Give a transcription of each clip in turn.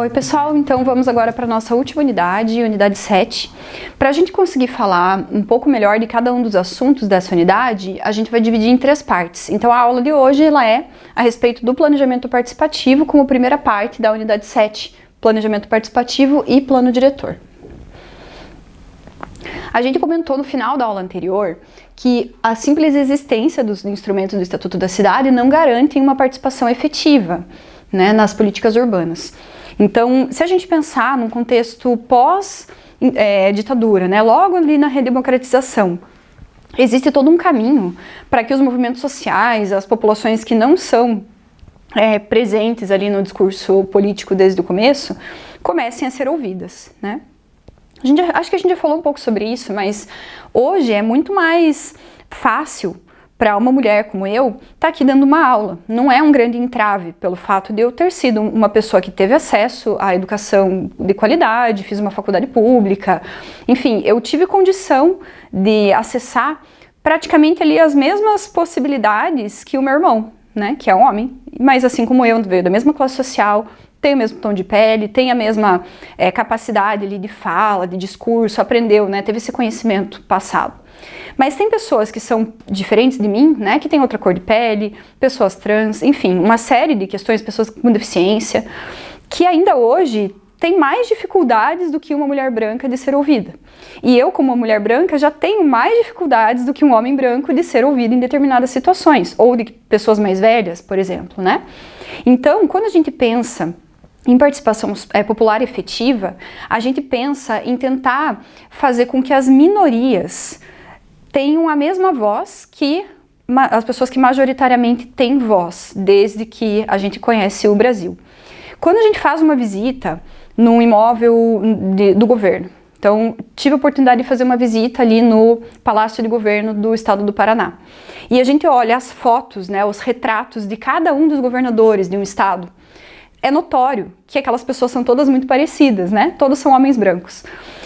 Oi pessoal, então vamos agora para a nossa última unidade, unidade 7. Para a gente conseguir falar um pouco melhor de cada um dos assuntos dessa unidade, a gente vai dividir em 3 partes. Então a aula de hoje ela é a respeito do planejamento participativo como primeira parte da unidade 7, planejamento participativo e plano diretor. A gente comentou no final da aula anterior que a simples existência dos instrumentos do Estatuto da Cidade não garantem uma participação efetiva, né, nas políticas urbanas. Então, se a gente pensar num contexto pós-ditadura, né, logo ali na redemocratização, existe todo um caminho para que os movimentos sociais, as populações que não são presentes ali no discurso político desde o começo, comecem a ser ouvidas, né? Acho que a gente já falou um pouco sobre isso, mas hoje é muito mais fácil para uma mulher como eu estar aqui dando uma aula. Não é um grande entrave pelo fato de eu ter sido uma pessoa que teve acesso à educação de qualidade, fiz uma faculdade pública, enfim, eu tive condição de acessar praticamente ali as mesmas possibilidades que o meu irmão, né, que é um homem, mas assim como eu, veio da mesma classe social, tem o mesmo tom de pele, tem a mesma capacidade ali de fala, de discurso, aprendeu, né, teve esse conhecimento passado. Mas tem pessoas que são diferentes de mim, né, que têm outra cor de pele, pessoas trans, enfim, uma série de questões, pessoas com deficiência, que ainda hoje tem mais dificuldades do que uma mulher branca de ser ouvida. E eu, como uma mulher branca, já tenho mais dificuldades do que um homem branco de ser ouvido em determinadas situações, ou de pessoas mais velhas, por exemplo, né? Então, quando a gente pensa em participação popular efetiva, a gente pensa em tentar fazer com que as minorias tenham a mesma voz que as pessoas que majoritariamente têm voz, desde que a gente conhece o Brasil. Quando a gente faz uma visita num imóvel do governo, então tive a oportunidade de fazer uma visita ali no Palácio de Governo do Estado do Paraná, e a gente olha as fotos, né, os retratos de cada um dos governadores de um estado, é notório que aquelas pessoas são todas muito parecidas, né? Todos são homens brancos.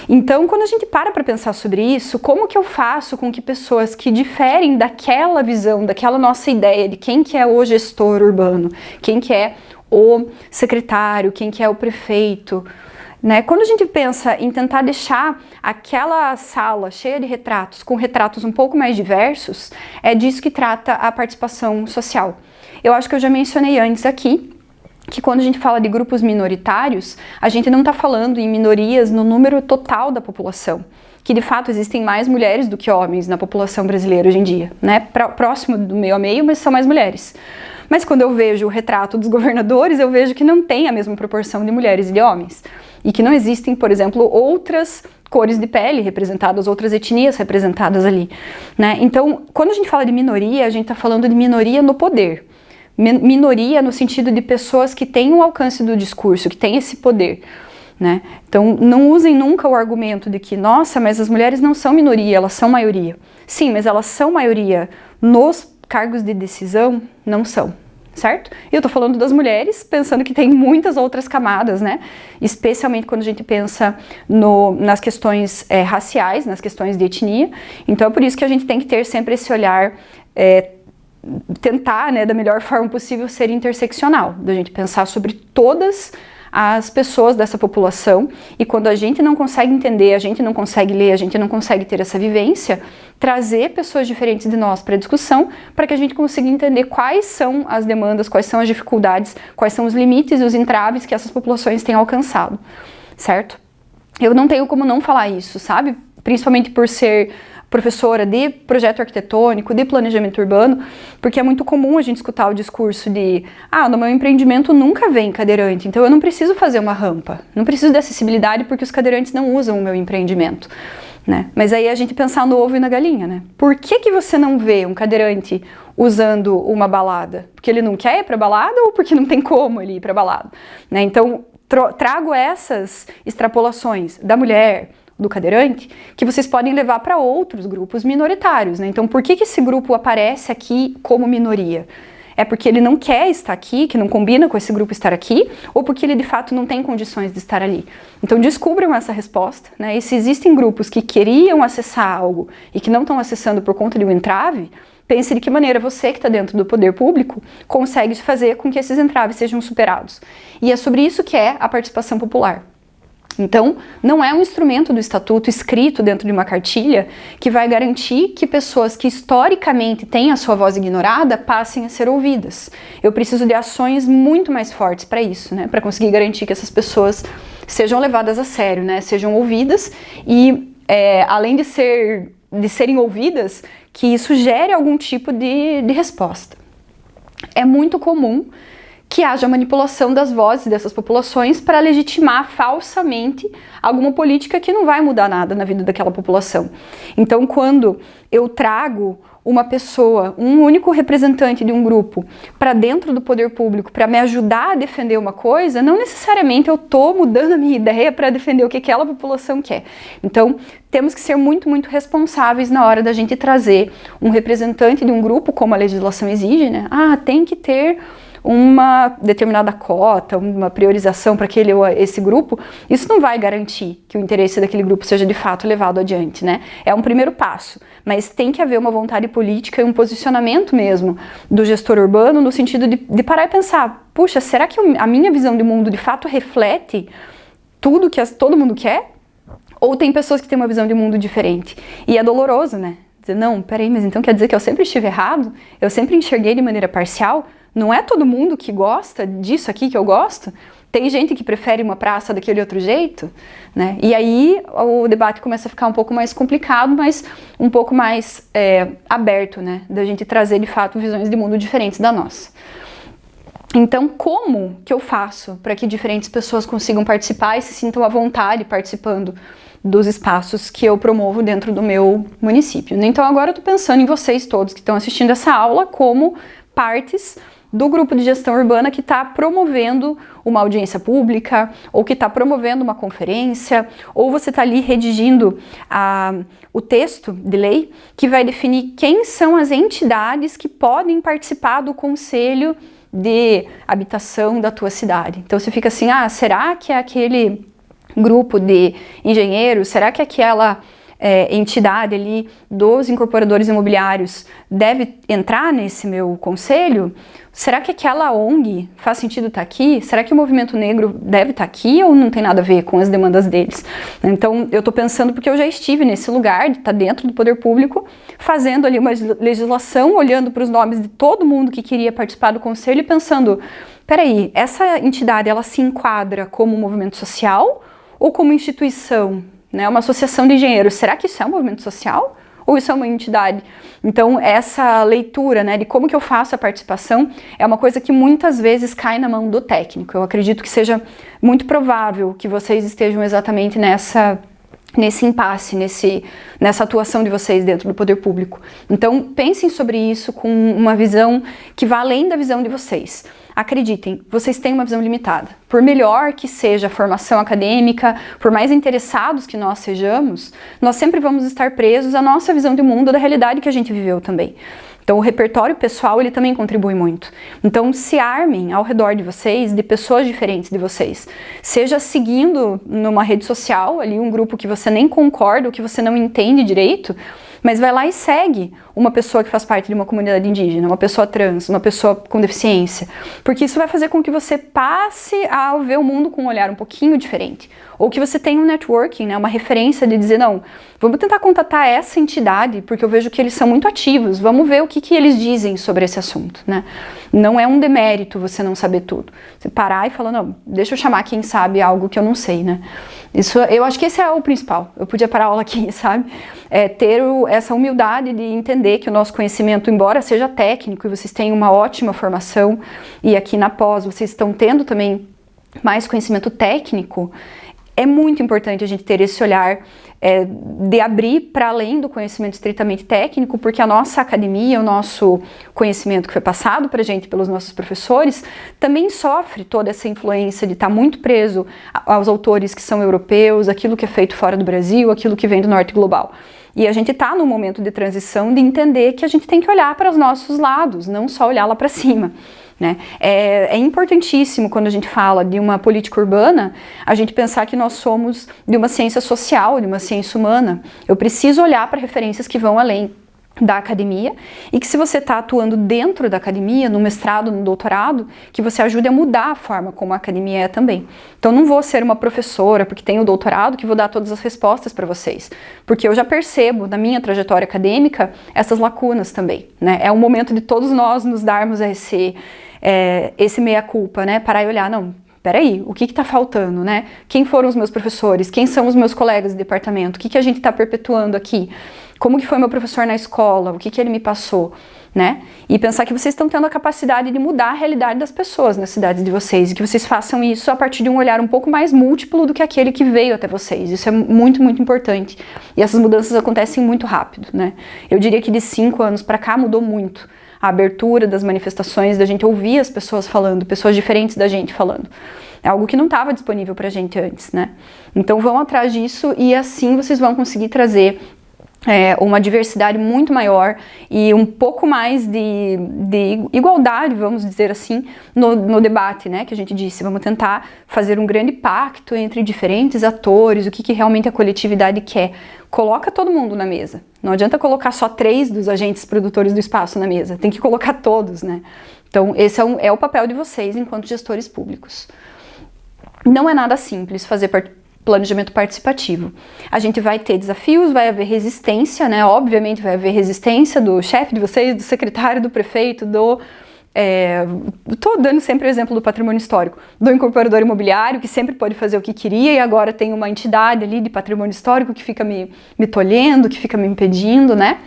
Então, quando a gente para pensar sobre isso, como que eu faço com que pessoas que diferem daquela visão, daquela nossa ideia de quem que é o gestor urbano, quem que é o secretário, quem que é o prefeito, né? Quando a gente pensa em tentar deixar aquela sala cheia de retratos, com retratos um pouco mais diversos, é disso que trata a participação social. Eu acho que eu já mencionei antes aqui, que quando a gente fala de grupos minoritários, a gente não está falando em minorias no número total da população, que de fato existem mais mulheres do que homens na população brasileira hoje em dia, né? Próximo do meio a meio, mas são mais mulheres. Mas quando eu vejo o retrato dos governadores, eu vejo que não tem a mesma proporção de mulheres e de homens. E que não existem, por exemplo, outras cores de pele representadas, outras etnias representadas ali, né? Então, quando a gente fala de minoria, a gente está falando de minoria no poder. Minoria no sentido de pessoas que têm o alcance do discurso, que têm esse poder, né? Então, não usem nunca o argumento de que, nossa, mas as mulheres não são minoria, elas são maioria. Sim, mas elas são maioria nos cargos de decisão? Não são, certo? E eu tô falando das mulheres, pensando que tem muitas outras camadas, né? Especialmente quando a gente pensa nas questões raciais, nas questões de etnia. Então, é por isso que a gente tem que ter sempre esse olhar tentar, né, da melhor forma possível ser interseccional, da gente pensar sobre todas as pessoas dessa população, e quando a gente não consegue entender, a gente não consegue ler, a gente não consegue ter essa vivência, trazer pessoas diferentes de nós para a discussão, para que a gente consiga entender quais são as demandas, quais são as dificuldades, quais são os limites e os entraves que essas populações têm alcançado, certo? Eu não tenho como não falar isso, sabe? Principalmente por ser professora de projeto arquitetônico, de planejamento urbano, porque é muito comum a gente escutar o discurso de no meu empreendimento nunca vem cadeirante, então eu não preciso fazer uma rampa, não preciso de acessibilidade porque os cadeirantes não usam o meu empreendimento, né? Mas aí a gente pensar no ovo e na galinha, né? Por que você não vê um cadeirante usando uma balada? Porque ele não quer ir para balada ou porque não tem como ele ir para balada, né? Então, trago essas extrapolações da mulher, do cadeirante, que vocês podem levar para outros grupos minoritários, né? Então, por que esse grupo aparece aqui como minoria? É porque ele não quer estar aqui, que não combina com esse grupo estar aqui, ou porque ele de fato não tem condições de estar ali? Então descubram essa resposta, né? E se existem grupos que queriam acessar algo e que não estão acessando por conta de um entrave, pense de que maneira você, que está dentro do poder público, consegue fazer com que esses entraves sejam superados. E é sobre isso que é a participação popular. Então, não é um instrumento do estatuto escrito dentro de uma cartilha que vai garantir que pessoas que historicamente têm a sua voz ignorada passem a ser ouvidas. Eu preciso de ações muito mais fortes para isso, né? Para conseguir garantir que essas pessoas sejam levadas a sério, né? Sejam ouvidas e, além de serem ouvidas, que isso gere algum tipo de resposta. É muito comum que haja manipulação das vozes dessas populações para legitimar falsamente alguma política que não vai mudar nada na vida daquela população. Então, quando eu trago uma pessoa, um único representante de um grupo, para dentro do poder público para me ajudar a defender uma coisa, não necessariamente eu estou mudando a minha ideia para defender o que aquela população quer. Então, temos que ser muito, muito responsáveis na hora da gente trazer um representante de um grupo, como a legislação exige, né? Tem que ter uma determinada cota, uma priorização para esse grupo. Isso não vai garantir que o interesse daquele grupo seja de fato levado adiante, né? É um primeiro passo, mas tem que haver uma vontade política e um posicionamento mesmo do gestor urbano no sentido de parar e pensar, puxa, será que a minha visão de mundo de fato reflete tudo que todo mundo quer? Ou tem pessoas que têm uma visão de mundo diferente? E é doloroso, né? Dizer, não, peraí, mas então quer dizer que eu sempre estive errado? Eu sempre enxerguei de maneira parcial? Não é todo mundo que gosta disso aqui que eu gosto? Tem gente que prefere uma praça daquele outro jeito, né? E aí o debate começa a ficar um pouco mais complicado, mas um pouco mais aberto, né? Da gente trazer, de fato, visões de mundo diferentes da nossa. Então, como que eu faço para que diferentes pessoas consigam participar e se sintam à vontade participando dos espaços que eu promovo dentro do meu município? Então, agora eu estou pensando em vocês todos que estão assistindo essa aula como partes do grupo de gestão urbana que está promovendo uma audiência pública, ou que está promovendo uma conferência, ou você está ali redigindo o texto de lei que vai definir quem são as entidades que podem participar do conselho de habitação da tua cidade. Então você fica assim, será que é aquele grupo de engenheiros, será que aquela entidade ali dos incorporadores imobiliários deve entrar nesse meu conselho? Será que aquela ONG faz sentido estar aqui? Será que o movimento negro deve estar aqui ou não tem nada a ver com as demandas deles? Então eu estou pensando porque eu já estive nesse lugar, de estar dentro do poder público, fazendo ali uma legislação, olhando para os nomes de todo mundo que queria participar do conselho e pensando, peraí, essa entidade ela se enquadra como um movimento social ou como instituição? Né, uma associação de engenheiros, será que isso é um movimento social? Ou isso é uma entidade? Então, essa leitura, né, de como que eu faço a participação é uma coisa que muitas vezes cai na mão do técnico. Eu acredito que seja muito provável que vocês estejam exatamente nesse impasse, nessa atuação de vocês dentro do poder público. Então, pensem sobre isso com uma visão que vá além da visão de vocês. Acreditem, vocês têm uma visão limitada. Por melhor que seja a formação acadêmica, por mais interessados que nós sejamos, nós sempre vamos estar presos à nossa visão de mundo, da realidade que a gente viveu também. Então o repertório pessoal, ele também contribui muito. Então se armem ao redor de vocês, de pessoas diferentes de vocês. Seja seguindo numa rede social, ali um grupo que você nem concorda, ou que você não entende direito, mas vai lá e segue uma pessoa que faz parte de uma comunidade indígena, uma pessoa trans, uma pessoa com deficiência, porque isso vai fazer com que você passe a ver o mundo com um olhar um pouquinho diferente, ou que você tenha um networking, né, uma referência de dizer, não, vamos tentar contatar essa entidade, porque eu vejo que eles são muito ativos, vamos ver o que eles dizem sobre esse assunto, né? Não é um demérito você não saber tudo. Você parar e falar, não, deixa eu chamar quem sabe algo que eu não sei, né? Isso, eu acho que esse é o principal. Eu podia parar a aula aqui, sabe? Ter essa humildade de entender que o nosso conhecimento, embora seja técnico e vocês tenham uma ótima formação, e aqui na pós vocês estão tendo também mais conhecimento técnico, É muito importante a gente ter esse olhar de abrir para além do conhecimento estritamente técnico, porque a nossa academia, o nosso conhecimento que foi passado para a gente pelos nossos professores, também sofre toda essa influência de estar muito preso aos autores que são europeus, aquilo que é feito fora do Brasil, aquilo que vem do norte global. E a gente está num momento de transição de entender que a gente tem que olhar para os nossos lados, não só olhar lá para cima. Né? É importantíssimo, quando a gente fala de uma política urbana, a gente pensar que nós somos de uma ciência social, de uma ciência humana. Eu preciso olhar para referências que vão além da academia, e que se você está atuando dentro da academia, no mestrado, no doutorado, que você ajude a mudar a forma como a academia é também. Então não vou ser uma professora, porque tenho doutorado, que vou dar todas as respostas para vocês, porque eu já percebo na minha trajetória acadêmica essas lacunas também, né? É um momento de todos nós nos darmos esse meia-culpa, né? Parar e olhar, não, peraí, o que está faltando, né? Quem foram os meus professores? Quem são os meus colegas de departamento? O que a gente está perpetuando aqui? Como que foi meu professor na escola? O que ele me passou? Né? E pensar que vocês estão tendo a capacidade de mudar a realidade das pessoas nas cidades de vocês, e que vocês façam isso a partir de um olhar um pouco mais múltiplo do que aquele que veio até vocês. Isso é muito, muito importante. E essas mudanças acontecem muito rápido, né? Eu diria que de 5 anos para cá mudou muito a abertura das manifestações, da gente ouvir as pessoas falando, pessoas diferentes da gente falando. É algo que não estava disponível pra gente antes, né? Então vão atrás disso, e assim vocês vão conseguir trazer uma diversidade muito maior e um pouco mais de igualdade, vamos dizer assim, no debate, né, que a gente disse. Vamos tentar fazer um grande pacto entre diferentes atores, o que realmente a coletividade quer. Coloca todo mundo na mesa. Não adianta colocar só 3 dos agentes produtores do espaço na mesa, tem que colocar todos, né? Então esse é o papel de vocês enquanto gestores públicos. Não é nada simples fazer planejamento participativo. A gente vai ter desafios, vai haver resistência, né? Obviamente vai haver resistência do chefe de vocês, do secretário, do prefeito, tô dando sempre o exemplo do patrimônio histórico, do incorporador imobiliário, que sempre pode fazer o que queria, e agora tem uma entidade ali de patrimônio histórico que fica me tolhendo, que fica me impedindo, né?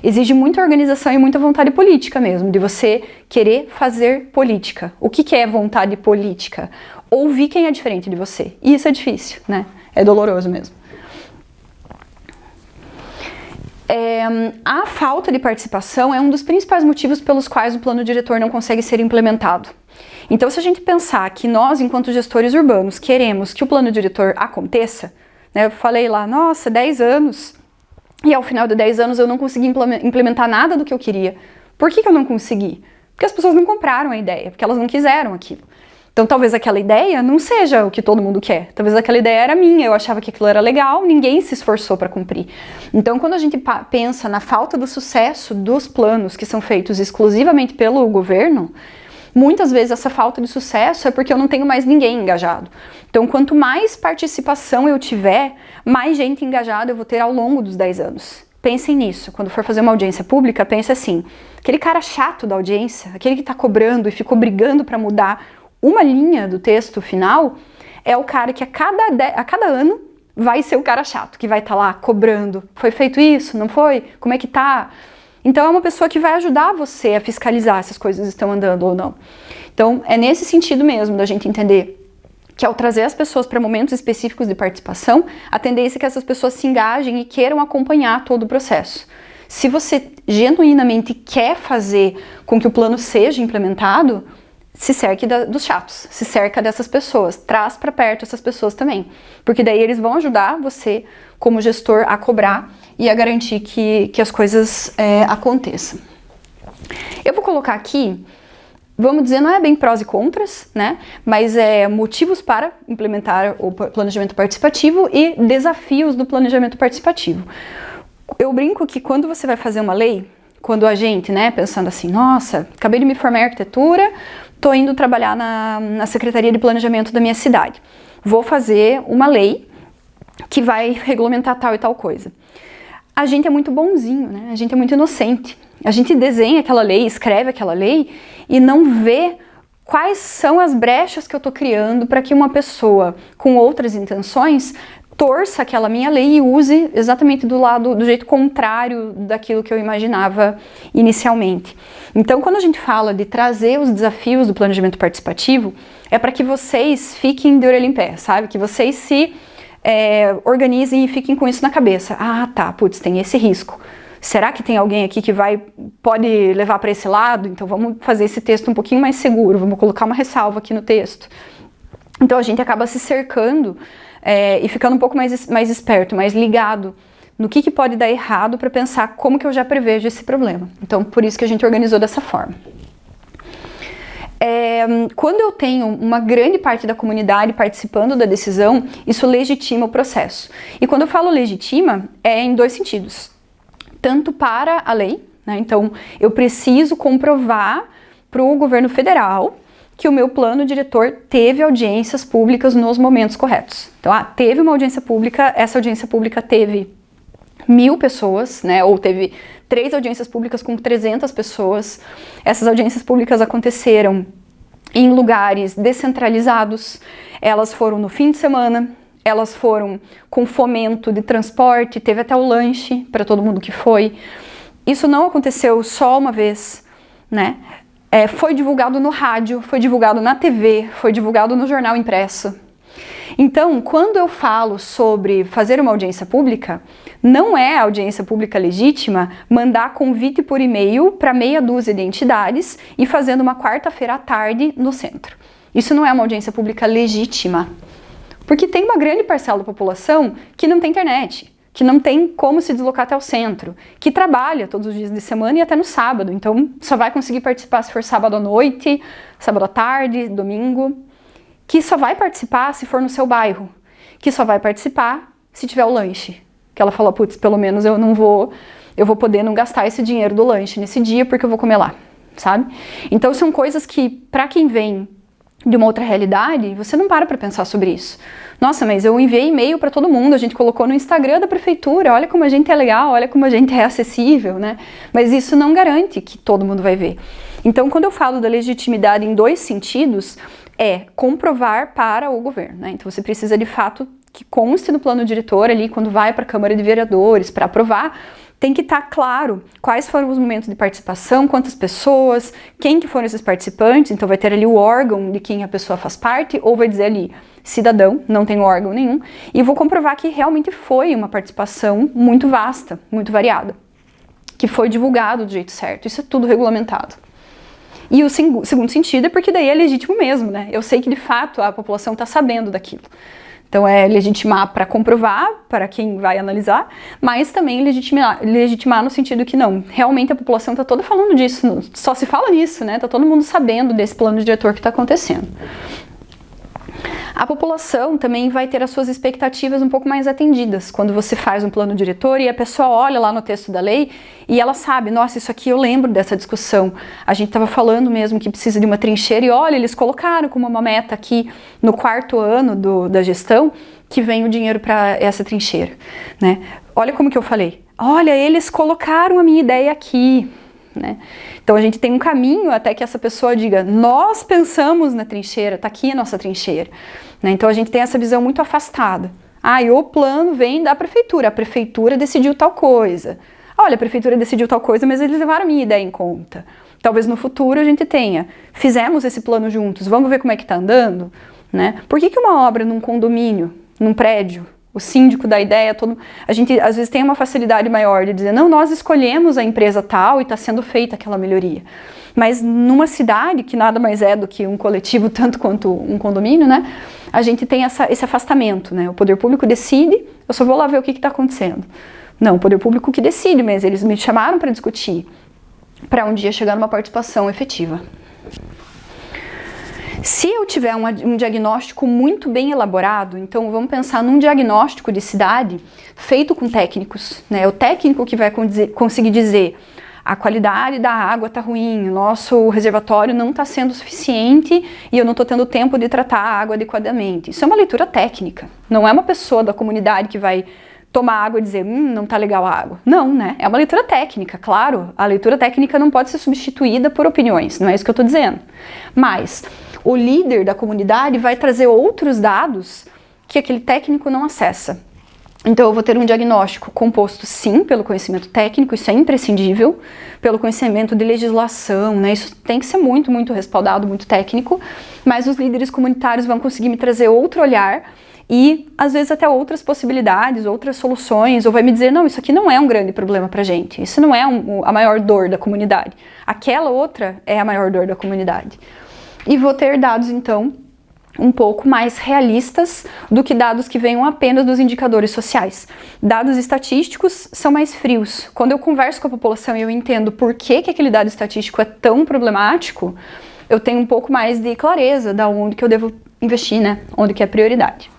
Exige muita organização e muita vontade política mesmo, de você querer fazer política. O que é vontade política? Ouvir quem é diferente de você. E isso é difícil, né? É doloroso mesmo. A falta de participação é um dos principais motivos pelos quais o plano diretor não consegue ser implementado. Então, se a gente pensar que nós, enquanto gestores urbanos, queremos que o plano diretor aconteça, né? Eu falei lá, nossa, 10 anos, e ao final de 10 anos eu não consegui implementar nada do que eu queria. Por que eu não consegui? Porque as pessoas não compraram a ideia, porque elas não quiseram aquilo. Então talvez aquela ideia não seja o que todo mundo quer. Talvez aquela ideia era minha, eu achava que aquilo era legal, ninguém se esforçou para cumprir. Então quando a gente pensa na falta do sucesso dos planos que são feitos exclusivamente pelo governo, muitas vezes essa falta de sucesso é porque eu não tenho mais ninguém engajado. Então quanto mais participação eu tiver, mais gente engajada eu vou ter ao longo dos 10 anos. Pensem nisso, quando for fazer uma audiência pública, pense assim, aquele cara chato da audiência, aquele que está cobrando e ficou brigando para mudar uma linha do texto final, é o cara que a cada ano vai ser o cara chato, que vai estar lá cobrando. Foi feito isso? Não foi? Como é que tá? Então é uma pessoa que vai ajudar você a fiscalizar se as coisas estão andando ou não. Então é nesse sentido mesmo da gente entender que ao trazer as pessoas para momentos específicos de participação, a tendência é que essas pessoas se engajem e queiram acompanhar todo o processo. Se você genuinamente quer fazer com que o plano seja implementado, se cerque dos chatos, se cerca dessas pessoas, traz para perto essas pessoas também, porque daí eles vão ajudar você, como gestor, a cobrar e a garantir que as coisas aconteçam. Eu vou colocar aqui, vamos dizer, não é bem prós e contras, né? Mas motivos para implementar o planejamento participativo e desafios do planejamento participativo. Eu brinco que quando você vai fazer uma lei, quando a gente, né, pensando assim, nossa, acabei de me formar em arquitetura, tô indo trabalhar na Secretaria de Planejamento da minha cidade. Vou fazer uma lei que vai regulamentar tal e tal coisa. A gente é muito bonzinho, né? A gente é muito inocente. A gente desenha aquela lei, escreve aquela lei e não vê quais são as brechas que eu tô criando para que uma pessoa com outras intenções torça aquela minha lei e use exatamente do jeito contrário daquilo que eu imaginava inicialmente. Então, quando a gente fala de trazer os desafios do planejamento participativo, é para que vocês fiquem de orelha em pé, sabe? Que vocês se organizem e fiquem com isso na cabeça. Ah, tá, putz, tem esse risco. Será que tem alguém aqui que pode levar para esse lado? Então vamos fazer esse texto um pouquinho mais seguro, vamos colocar uma ressalva aqui no texto. Então a gente acaba se cercando e ficando um pouco mais esperto, mais ligado no que pode dar errado para pensar como que eu já prevejo esse problema. Então por isso que a gente organizou dessa forma. Quando eu tenho uma grande parte da comunidade participando da decisão, isso legitima o processo. E quando eu falo legitima, é em dois sentidos. Tanto para a lei, né? Então eu preciso comprovar para o governo federal que o meu plano diretor teve audiências públicas nos momentos corretos. Então, teve uma audiência pública, essa audiência pública teve 1.000 pessoas, né? Ou teve 3 audiências públicas com 300 pessoas. Essas audiências públicas aconteceram em lugares descentralizados, elas foram no fim de semana, elas foram com fomento de transporte, teve até o lanche para todo mundo que foi. Isso não aconteceu só uma vez, né? Foi divulgado no rádio, foi divulgado na TV, foi divulgado no jornal impresso. Então, quando eu falo sobre fazer uma audiência pública, não é audiência pública legítima mandar convite por e-mail para meia dúzia de entidades e fazendo uma quarta-feira à tarde no centro. Isso não é uma audiência pública legítima. Porque tem uma grande parcela da população que não tem internet, que não tem como se deslocar até o centro, que trabalha todos os dias de semana e até no sábado, então só vai conseguir participar se for sábado à noite, sábado à tarde, domingo, que só vai participar se for no seu bairro, que só vai participar se tiver o lanche, que ela falou, putz, pelo menos eu vou poder não gastar esse dinheiro do lanche nesse dia porque eu vou comer lá, sabe? Então são coisas que, para quem vem de uma outra realidade, você não para pensar sobre isso. Nossa, mas eu enviei e-mail para todo mundo, a gente colocou no Instagram da prefeitura, olha como a gente é legal, olha como a gente é acessível, né? Mas isso não garante que todo mundo vai ver. Então, quando eu falo da legitimidade em dois sentidos, é comprovar para o governo, né? Então, você precisa de fato que conste no plano diretor ali, quando vai para a Câmara de Vereadores para aprovar, tem que estar claro quais foram os momentos de participação, quantas pessoas, quem que foram esses participantes, então vai ter ali o órgão de quem a pessoa faz parte, ou vai dizer ali, cidadão, não tem órgão nenhum, e vou comprovar que realmente foi uma participação muito vasta, muito variada, que foi divulgado do jeito certo, isso é tudo regulamentado. E o segundo sentido é porque daí é legítimo mesmo, né? Eu sei que de fato a população está sabendo daquilo. Então é legitimar para comprovar, para quem vai analisar, mas também legitimar no sentido que não, realmente a população está toda falando disso, só se fala nisso, né? Está todo mundo sabendo desse plano diretor que está acontecendo. A população também vai ter as suas expectativas um pouco mais atendidas quando você faz um plano diretor e a pessoa olha lá no texto da lei e ela sabe, nossa, isso aqui eu lembro dessa discussão, a gente estava falando mesmo que precisa de uma trincheira e olha, eles colocaram como uma meta aqui no 4º ano da gestão que vem o dinheiro para essa trincheira, né? Olha como que eu falei, olha, eles colocaram a minha ideia aqui, né? Então a gente tem um caminho até que essa pessoa diga, nós pensamos na trincheira, está aqui a nossa trincheira, né? Então a gente tem essa visão muito afastada. E o plano vem da prefeitura, a prefeitura decidiu tal coisa. Olha, a prefeitura decidiu tal coisa, mas eles levaram a minha ideia em conta. Talvez no futuro a gente tenha, fizemos esse plano juntos, vamos ver como é que está andando, né? Por que uma obra num condomínio, num prédio, o síndico da ideia, a gente às vezes tem uma facilidade maior de dizer, não, nós escolhemos a empresa tal e está sendo feita aquela melhoria. Mas numa cidade, que nada mais é do que um coletivo, tanto quanto um condomínio, né, a gente tem esse afastamento, né, o poder público decide, eu só vou lá ver o que está acontecendo. Não, o poder público que decide, mas eles me chamaram para discutir, para um dia chegar numa participação efetiva. Se eu tiver um diagnóstico muito bem elaborado, então vamos pensar num diagnóstico de cidade feito com técnicos, né? O técnico que vai conseguir dizer a qualidade da água está ruim, o nosso reservatório não está sendo suficiente e eu não estou tendo tempo de tratar a água adequadamente. Isso é uma leitura técnica, não é uma pessoa da comunidade que vai tomar água e dizer, não está legal a água. Não, né? É uma leitura técnica, claro. A leitura técnica não pode ser substituída por opiniões, não é isso que eu estou dizendo. Mas o líder da comunidade vai trazer outros dados que aquele técnico não acessa. Então eu vou ter um diagnóstico composto sim pelo conhecimento técnico, isso é imprescindível, pelo conhecimento de legislação, né? Isso tem que ser muito, muito respaldado, muito técnico, mas os líderes comunitários vão conseguir me trazer outro olhar e às vezes até outras possibilidades, outras soluções, ou vai me dizer, não, isso aqui não é um grande problema pra gente, isso não é a maior dor da comunidade, aquela outra é a maior dor da comunidade. E vou ter dados, então, um pouco mais realistas do que dados que venham apenas dos indicadores sociais. Dados estatísticos são mais frios. Quando eu converso com a população e eu entendo por que aquele dado estatístico é tão problemático, eu tenho um pouco mais de clareza de onde que eu devo investir, né? Onde que é prioridade.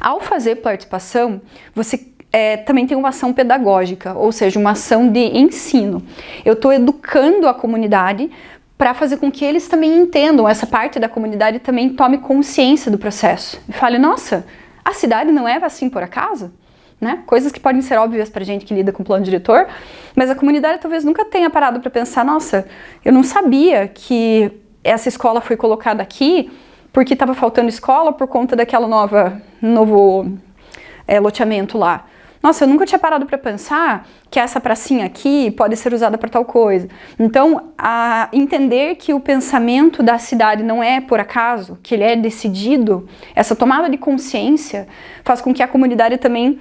Ao fazer participação, você também tem uma ação pedagógica, ou seja, uma ação de ensino. Eu estou educando a comunidade para fazer com que eles também entendam, essa parte da comunidade também tome consciência do processo. E fale, nossa, a cidade não é assim por acaso? Né? Coisas que podem ser óbvias para gente que lida com o plano diretor, mas a comunidade talvez nunca tenha parado para pensar, nossa, eu não sabia que essa escola foi colocada aqui porque estava faltando escola por conta daquela novo loteamento lá. Nossa, eu nunca tinha parado para pensar que essa pracinha aqui pode ser usada para tal coisa. Então, entender que o pensamento da cidade não é por acaso, que ele é decidido, essa tomada de consciência faz com que a comunidade também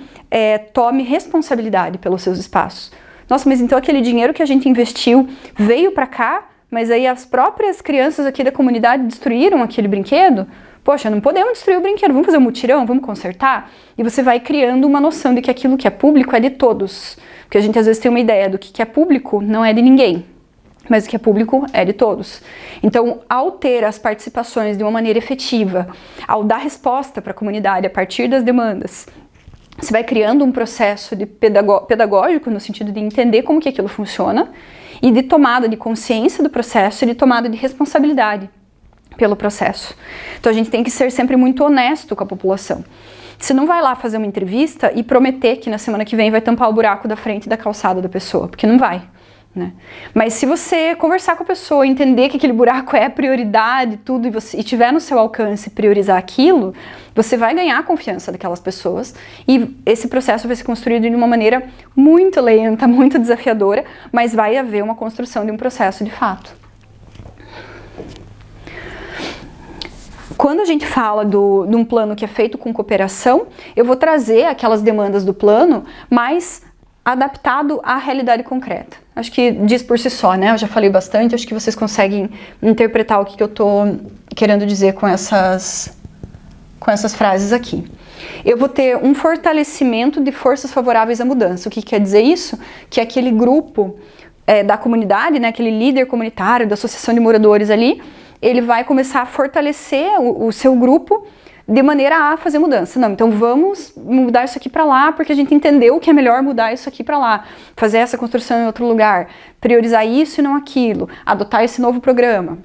tome responsabilidade pelos seus espaços. Nossa, mas então aquele dinheiro que a gente investiu veio para cá, mas aí as próprias crianças aqui da comunidade destruíram aquele brinquedo? Poxa, não podemos destruir o brinquedo, vamos fazer um mutirão, vamos consertar? E você vai criando uma noção de que aquilo que é público é de todos. Porque a gente às vezes tem uma ideia do que é público não é de ninguém, mas o que é público é de todos. Então, ao ter as participações de uma maneira efetiva, ao dar resposta para a comunidade a partir das demandas, você vai criando um processo de pedagógico no sentido de entender como que aquilo funciona e de tomada de consciência do processo e de tomada de responsabilidade pelo processo. Então a gente tem que ser sempre muito honesto com a população. Você não vai lá fazer uma entrevista e prometer que na semana que vem vai tampar o buraco da frente da calçada da pessoa, porque não vai, né? Mas se você conversar com a pessoa, entender que aquele buraco é prioridade, tudo, e tiver no seu alcance priorizar aquilo, você vai ganhar a confiança daquelas pessoas e esse processo vai ser construído de uma maneira muito lenta, muito desafiadora, mas vai haver uma construção de um processo de fato. Quando a gente fala de um plano que é feito com cooperação, eu vou trazer aquelas demandas do plano, mas adaptado à realidade concreta. Acho que diz por si só, né? Eu já falei bastante, acho que vocês conseguem interpretar o que eu estou querendo dizer com essas frases aqui. Eu vou ter um fortalecimento de forças favoráveis à mudança. O que quer dizer isso? Que aquele grupo da comunidade, né, aquele líder comunitário, da associação de moradores ali, ele vai começar a fortalecer o seu grupo de maneira a fazer mudança. Não, então vamos mudar isso aqui para lá, porque a gente entendeu que é melhor mudar isso aqui para lá, fazer essa construção em outro lugar, priorizar isso e não aquilo, adotar esse novo programa.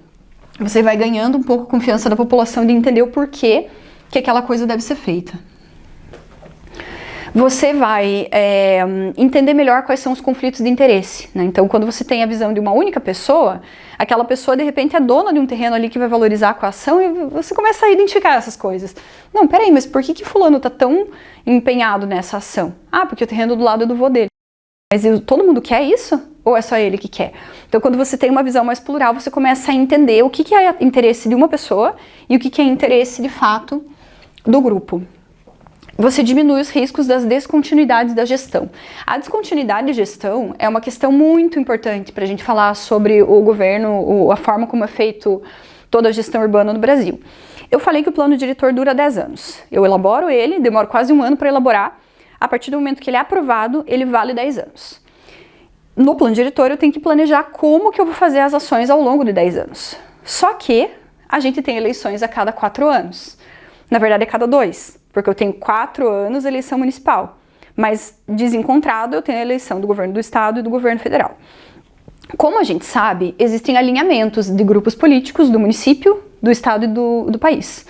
Você vai ganhando um pouco a confiança da população de entender o porquê que aquela coisa deve ser feita. Você vai entender melhor quais são os conflitos de interesse, né? Então, quando você tem a visão de uma única pessoa, aquela pessoa, de repente, é dona de um terreno ali que vai valorizar com a ação e você começa a identificar essas coisas. Não, peraí, mas por que fulano tá tão empenhado nessa ação? Ah, porque o terreno do lado é do vô dele. Mas todo mundo quer isso? Ou é só ele que quer? Então, quando você tem uma visão mais plural, você começa a entender o que é interesse de uma pessoa e o que é interesse, de fato, do grupo. Você diminui os riscos das descontinuidades da gestão. A descontinuidade de gestão é uma questão muito importante para a gente falar sobre o governo, a forma como é feito toda a gestão urbana no Brasil. Eu falei que o plano diretor dura 10 anos. Eu elaboro ele, demoro quase um ano para elaborar. A partir do momento que ele é aprovado, ele vale 10 anos. No plano diretor, eu tenho que planejar como que eu vou fazer as ações ao longo de 10 anos. Só que a gente tem eleições a cada 4 anos. Na verdade, a cada 2, porque eu tenho 4 anos de eleição municipal. Mas, desencontrado, eu tenho a eleição do governo do estado e do governo federal. Como a gente sabe, existem alinhamentos de grupos políticos do município, do estado e do país.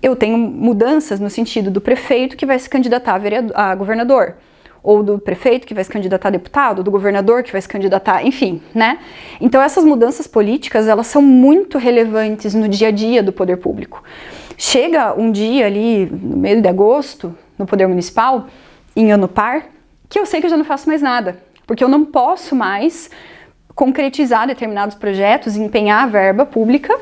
Eu tenho mudanças no sentido do prefeito que vai se candidatar a governador, ou do prefeito que vai se candidatar a deputado, do governador que vai se candidatar, enfim, né? Então essas mudanças políticas, elas são muito relevantes no dia a dia do poder público. Chega um dia ali, no meio de agosto, no poder municipal, em ano par, que eu sei que eu já não faço mais nada, porque eu não posso mais concretizar determinados projetos e empenhar a verba pública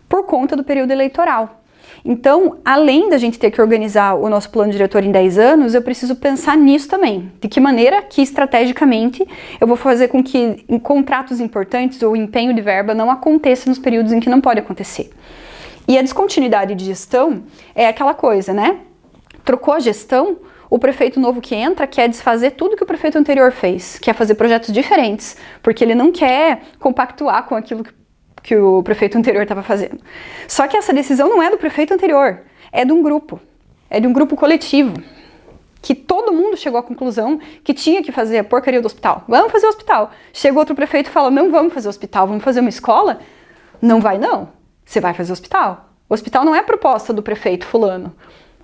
por conta do período eleitoral. Então, além da gente ter que organizar o nosso plano diretor em 10 anos, eu preciso pensar nisso também. De que maneira que, estrategicamente, eu vou fazer com que em contratos importantes ou empenho de verba não aconteça nos períodos em que não pode acontecer. E a descontinuidade de gestão é aquela coisa, né? Trocou a gestão, o prefeito novo que entra quer desfazer tudo que o prefeito anterior fez, quer fazer projetos diferentes, porque ele não quer compactuar com aquilo que o prefeito anterior estava fazendo. Só que essa decisão não é do prefeito anterior, é de um grupo coletivo, que todo mundo chegou à conclusão que tinha que fazer a porcaria do hospital. Vamos fazer o hospital. Chega outro prefeito e fala, não vamos fazer o hospital, vamos fazer uma escola? Não, você vai fazer o hospital. O hospital não é proposta do prefeito fulano,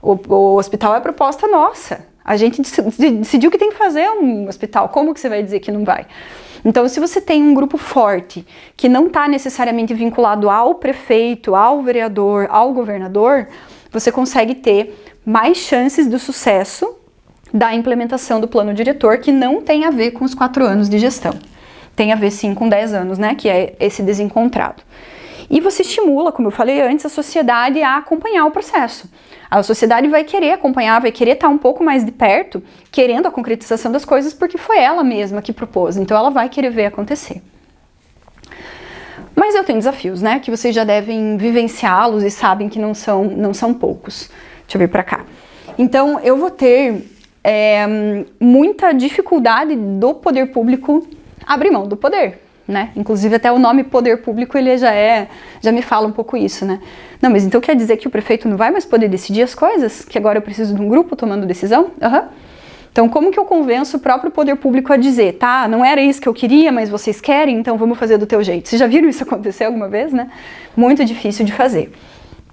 o hospital é proposta nossa. A gente decidiu que tem que fazer um hospital, como que você vai dizer que não vai? Então, se você tem um grupo forte, que não está necessariamente vinculado ao prefeito, ao vereador, ao governador, você consegue ter mais chances do sucesso da implementação do plano diretor, que não tem a ver com os 4 anos de gestão. Tem a ver, sim, com 10 anos, né, que é esse desencontrado. E você estimula, como eu falei antes, a sociedade a acompanhar o processo. A sociedade vai querer acompanhar, vai querer estar um pouco mais de perto, querendo a concretização das coisas, porque foi ela mesma que propôs, então ela vai querer ver acontecer. Mas eu tenho desafios, né, que vocês já devem vivenciá-los e sabem que não são poucos. Deixa eu ver pra cá. Então, eu vou ter muita dificuldade do poder público abrir mão do poder. Né? Inclusive até o nome poder público ele já me fala um pouco isso, né? Não, mas então quer dizer que o prefeito não vai mais poder decidir as coisas? Que agora eu preciso de um grupo tomando decisão? Então como que eu convenço o próprio poder público a dizer, tá, não era isso que eu queria, mas vocês querem, então vamos fazer do teu jeito? Vocês já viram isso acontecer alguma vez, né? Muito difícil de fazer.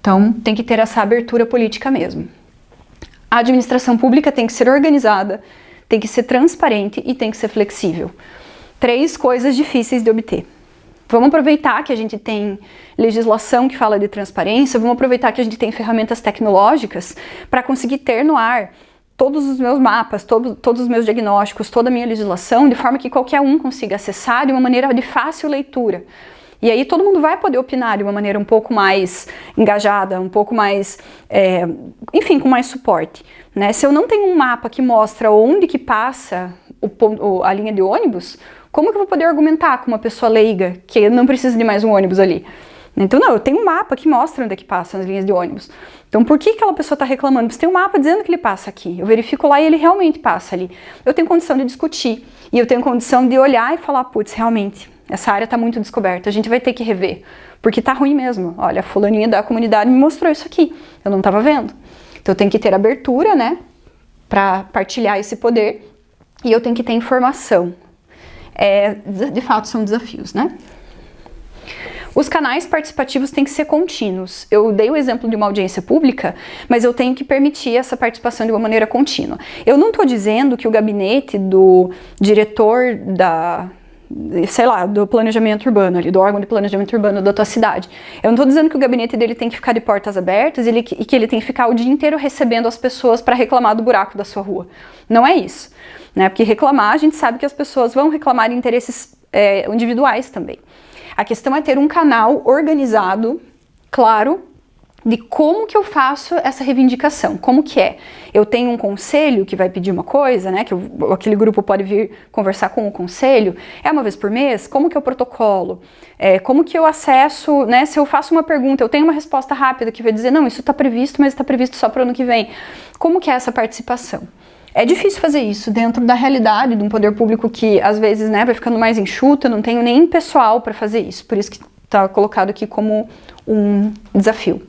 Então tem que ter essa abertura política mesmo. A administração pública tem que ser organizada, tem que ser transparente e tem que ser flexível. 3 coisas difíceis de obter. Vamos aproveitar que a gente tem legislação que fala de transparência, vamos aproveitar que a gente tem ferramentas tecnológicas para conseguir ter no ar todos os meus mapas, todos os meus diagnósticos, toda a minha legislação, de forma que qualquer um consiga acessar de uma maneira de fácil leitura. E aí todo mundo vai poder opinar de uma maneira um pouco mais engajada, um pouco mais, enfim, com mais suporte. Né? Se eu não tenho um mapa que mostra onde que passa a linha de ônibus, como que eu vou poder argumentar com uma pessoa leiga que não precisa de mais um ônibus ali? Então não, eu tenho um mapa que mostra onde é que passam as linhas de ônibus. Então por que aquela pessoa está reclamando? Você tem um mapa dizendo que ele passa aqui. Eu verifico lá e ele realmente passa ali. Eu tenho condição de discutir e eu tenho condição de olhar e falar, putz, realmente, essa área está muito descoberta, a gente vai ter que rever, porque está ruim mesmo. Olha, a fulaninha da comunidade me mostrou isso aqui, eu não estava vendo. Então eu tenho que ter abertura, né, para partilhar esse poder e eu tenho que ter informação. De fato são desafios, né? Os canais participativos têm que ser contínuos. Eu dei o exemplo de uma audiência pública, mas eu tenho que permitir essa participação de uma maneira contínua. Eu não estou dizendo que o gabinete do diretor do planejamento urbano, ali, do órgão de planejamento urbano da tua cidade. Eu não estou dizendo que o gabinete dele tem que ficar de portas abertas e que ele tem que ficar o dia inteiro recebendo as pessoas para reclamar do buraco da sua rua. Não é isso. Né? Porque reclamar, a gente sabe que as pessoas vão reclamar de interesses individuais também. A questão é ter um canal organizado, claro, de como que eu faço essa reivindicação, como que é. Eu tenho um conselho que vai pedir uma coisa, né, que aquele grupo pode vir conversar com o conselho, uma vez por mês, como que é o protocolo, como que eu acesso, né, se eu faço uma pergunta, eu tenho uma resposta rápida que vai dizer, não, isso está previsto, mas está previsto só para o ano que vem. Como que é essa participação? É difícil fazer isso dentro da realidade de um poder público que, às vezes, né, vai ficando mais enxuta, não tenho nem pessoal para fazer isso, por isso que está colocado aqui como um desafio.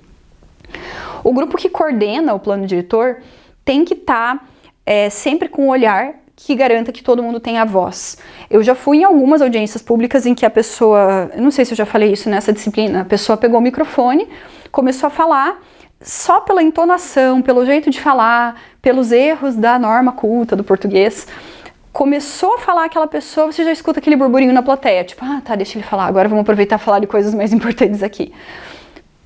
O grupo que coordena o plano diretor tem que estar sempre com um olhar que garanta que todo mundo tenha voz. Eu já fui em algumas audiências públicas em que a pessoa, eu não sei se eu já falei isso nessa disciplina, a pessoa pegou o microfone, começou a falar, só pela entonação, pelo jeito de falar, pelos erros da norma culta do português, começou a falar aquela pessoa, você já escuta aquele burburinho na plateia, tipo, tá, deixa ele falar, agora vamos aproveitar e falar de coisas mais importantes aqui.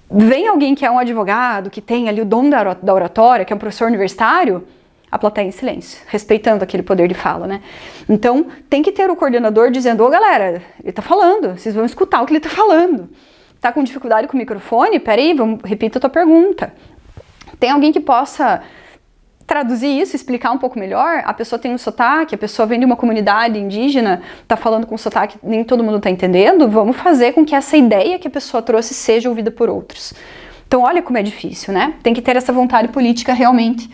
Vem alguém que é um advogado, que tem ali o dom da oratória, que é um professor universitário, a plateia em silêncio, respeitando aquele poder de fala, né? Então, tem que ter o coordenador dizendo, galera, ele tá falando, vocês vão escutar o que ele tá falando. Tá com dificuldade com o microfone? Peraí, repita a tua pergunta. Tem alguém que possa traduzir isso, explicar um pouco melhor? A pessoa tem um sotaque, a pessoa vem de uma comunidade indígena, tá falando com sotaque, nem todo mundo tá entendendo. Vamos fazer com que essa ideia que a pessoa trouxe seja ouvida por outros. Então, olha como é difícil, né? Tem que ter essa vontade política realmente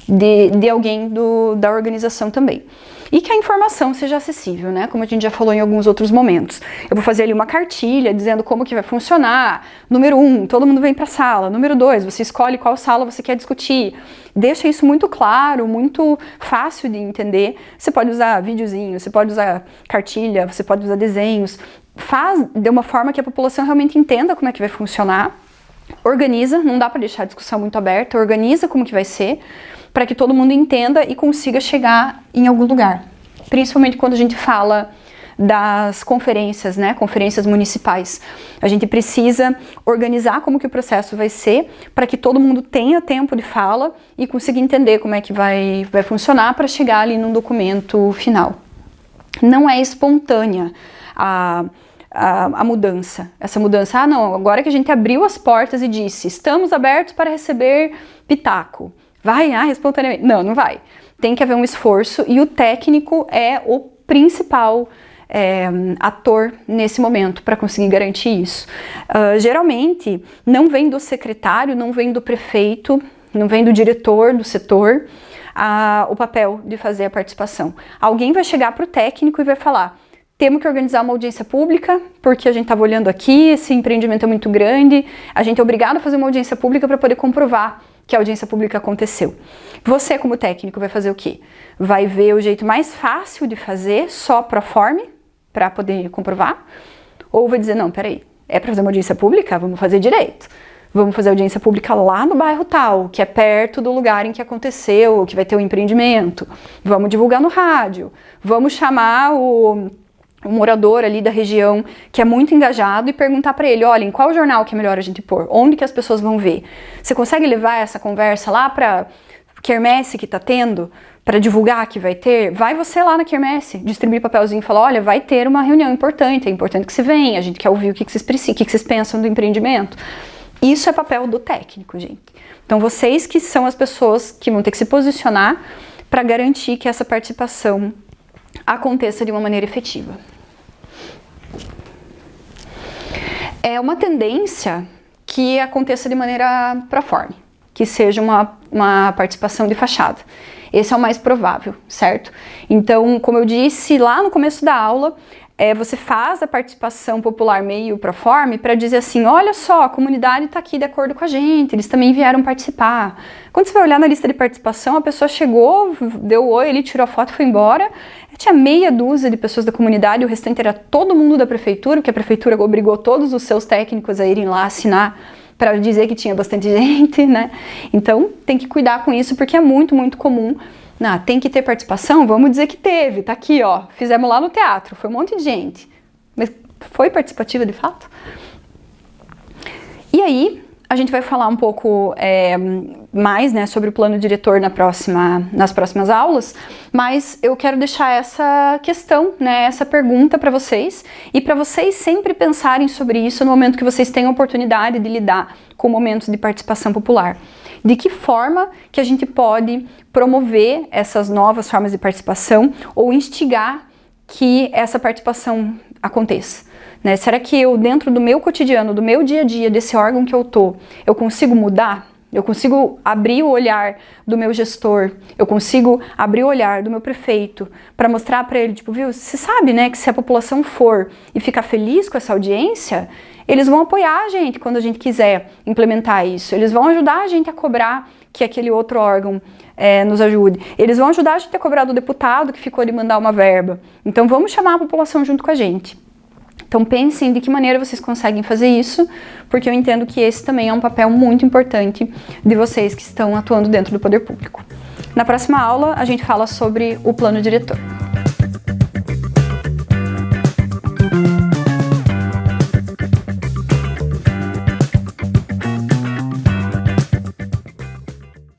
de alguém da organização também. E que a informação seja acessível, né? Como a gente já falou em alguns outros momentos. Eu vou fazer ali uma cartilha dizendo como que vai funcionar. Número 1, todo mundo vem para a sala. Número 2, você escolhe qual sala você quer discutir. Deixa isso muito claro, muito fácil de entender. Você pode usar videozinho, você pode usar cartilha, você pode usar desenhos. Faz de uma forma que a população realmente entenda como é que vai funcionar. Organiza, não dá para deixar a discussão muito aberta. Organiza como que vai ser, para que todo mundo entenda e consiga chegar em algum lugar. Principalmente quando a gente fala das conferências, né, conferências municipais. A gente precisa organizar como que o processo vai ser, para que todo mundo tenha tempo de fala e consiga entender como é que vai funcionar para chegar ali num documento final. Não é espontânea a mudança. Essa mudança, não, agora que a gente abriu as portas e disse, estamos abertos para receber pitaco. Vai, espontaneamente. Não, não vai. Tem que haver um esforço e o técnico é o principal ator nesse momento para conseguir garantir isso. Geralmente, não vem do secretário, não vem do prefeito, não vem do diretor do setor o papel de fazer a participação. Alguém vai chegar para o técnico e vai falar, temos que organizar uma audiência pública, porque a gente estava olhando aqui, esse empreendimento é muito grande, a gente é obrigado a fazer uma audiência pública para poder comprovar que a audiência pública aconteceu. Você, como técnico, vai fazer o quê? Vai ver o jeito mais fácil de fazer, só pro forma, para poder comprovar? Ou vai dizer, não, peraí, é para fazer uma audiência pública? Vamos fazer direito. Vamos fazer audiência pública lá no bairro tal, que é perto do lugar em que aconteceu, que vai ter o empreendimento. Vamos divulgar no rádio. Vamos chamar o morador ali da região que é muito engajado e perguntar para ele, olha, em qual jornal que é melhor a gente pôr? Onde que as pessoas vão ver? Você consegue levar essa conversa lá para quermesse que tá tendo, para divulgar que vai ter? Vai você lá na quermesse, distribuir papelzinho e falar, olha, vai ter uma reunião importante, é importante que você venha, a gente quer ouvir o que vocês precisam, o que vocês pensam do empreendimento. Isso é papel do técnico, gente. Então vocês que são as pessoas que vão ter que se posicionar para garantir que essa participação aconteça de uma maneira efetiva. É uma tendência que aconteça de maneira proforme, que seja uma participação de fachada. Esse é o mais provável, certo? Então, como eu disse lá no começo da aula, você faz a participação popular meio proforme para dizer assim, olha só, a comunidade está aqui de acordo com a gente, eles também vieram participar. Quando você vai olhar na lista de participação, a pessoa chegou, deu oi, ele tirou a foto e foi embora. Tinha meia dúzia de pessoas da comunidade, o restante era todo mundo da prefeitura, porque a prefeitura obrigou todos os seus técnicos a irem lá assinar para dizer que tinha bastante gente, né? Então, tem que cuidar com isso, porque é muito, muito comum. Tem que ter participação? Vamos dizer que teve, tá aqui, ó, fizemos lá no teatro, foi um monte de gente. Mas foi participativa de fato? E aí, a gente vai falar um pouco mais, né, sobre o plano diretor nas próximas aulas, mas eu quero deixar essa questão, né, essa pergunta para vocês, e para vocês sempre pensarem sobre isso no momento que vocês têm a oportunidade de lidar com momentos de participação popular. De que forma que a gente pode promover essas novas formas de participação ou instigar que essa participação aconteça? Né? Será que eu, dentro do meu cotidiano, do meu dia a dia, desse órgão que eu consigo mudar? Eu consigo abrir o olhar do meu gestor, eu consigo abrir o olhar do meu prefeito para mostrar para ele, tipo, viu, você sabe, né, que se a população for e ficar feliz com essa audiência, eles vão apoiar a gente quando a gente quiser implementar isso, eles vão ajudar a gente a cobrar que aquele outro órgão nos ajude, eles vão ajudar a gente a cobrar do deputado que ficou de mandar uma verba, então vamos chamar a população junto com a gente. Então pensem de que maneira vocês conseguem fazer isso, porque eu entendo que esse também é um papel muito importante de vocês que estão atuando dentro do poder público. Na próxima aula a gente fala sobre o plano diretor.